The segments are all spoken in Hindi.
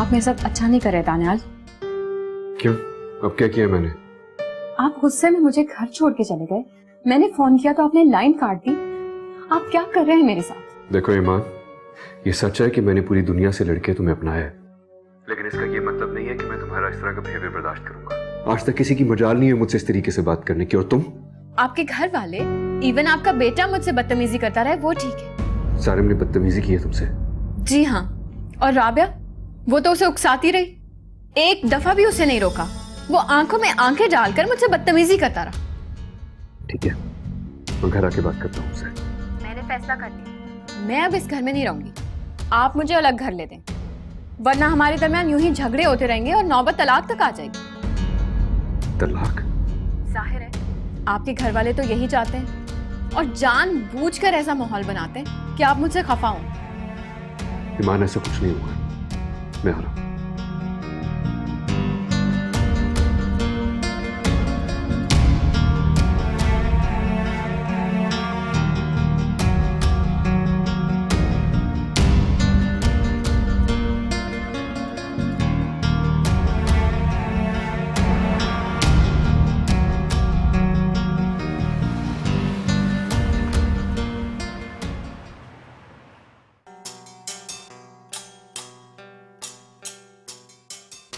आप मेरे साथ अच्छा नहीं कर रहे दानियाल। क्यों? अब क्या किया मैंने? आप गुस्से में मुझे घर छोड़ के चले गए। मैंने फोन किया तो आपने लाइन काट दी। आप क्या कर रहे हैं मेरे साथ? देखो ईमान, ये सच है कि मैंने पूरी दुनिया से लड़के तुम्हें अपनाया है, लेकिन इसका ये मतलब नहीं है कि मैं तुम्हारा इस तरह का बिहेवियर बर्दाश्त करूंगा। आज तक किसी की मजाल नहीं है मुझसे इस तरीके से बात करने की। और तुम? आपके घर वाले, इवन आपका बेटा मुझसे बदतमीजी करता रहे, वो ठीक है। सारिम ने बदतमीजी की है तुमसे? जी हाँ। और राबिया, वो तो उसे उकसाती रही, एक दफा भी उसे नहीं रोका। वो आंखों में आंखें डालकर मुझसे बदतमीजी करता रहा। ठीक है, मैं घर आके बात करता हूँ उससे। मैंने फैसला कर लिया, मैं अब इस घर में नहीं रहूंगी। आप मुझे अलग घर ले दें, वरना हमारे दरमियान यूं ही झगड़े होते रहेंगे और नौबत तलाक तक आ जाएगी। तलाक? जाहिर है आपके घर वाले तो यही चाहते हैं और जानबूझकर ऐसा माहौल बनाते हैं कि आप मुझसे खफा हो। ईमान, ऐसा कुछ नहीं हुआ, मैं आ रहा हूं।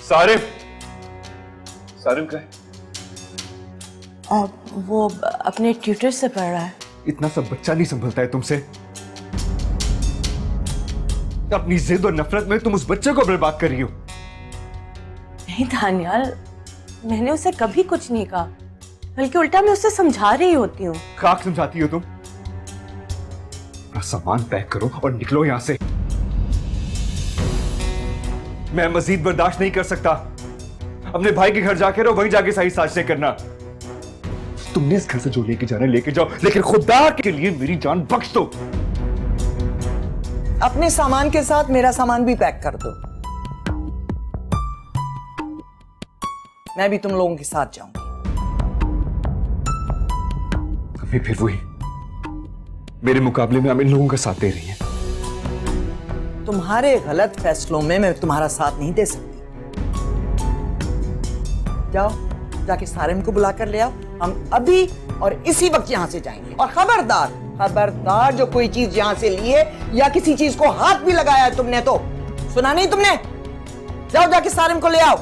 सारिम, सारिम क्या है? वो अपने ट्यूटर से पढ़ रहा है। इतना सब बच्चा नहीं संभलता है तुमसे। अपनी जिद और नफरत में तुम उस बच्चे को बर्बाद कर रही हो। नहीं दानियाल, मैंने उसे कभी कुछ नहीं कहा, बल्कि उल्टा मैं उसे समझा रही होती हूँ। खाक समझाती हो तुम? अपना सामान पैक करो और निकलो यहां से। मैं मजीद बर्दाश्त नहीं कर सकता। अपने भाई के घर जाके रहो, वहीं जाके सही साजिशें करना। तुमने इस घर से जो लेके जाना है लेके जाओ, लेकिन खुदा के लिए मेरी जान बख्श दो। अपने सामान के साथ मेरा सामान भी पैक कर दो। मैं भी तुम लोगों के साथ जाऊंगी। अभी फिर वही, मेरे मुकाबले में हम इन लोगों का साथ दे रही हैं। तुम्हारे गलत फैसलों में मैं तुम्हारा साथ नहीं दे सकती। जाओ, जाके सारिम को बुला कर ले आओ। हम अभी और इसी वक्त यहां से जाएंगे। और खबरदार, खबरदार, जो कोई चीज यहां से लिए या किसी चीज को हाथ भी लगाया है तुमने तो सुना नहीं तुमने? जाओ, जाके सारिम को ले आओ।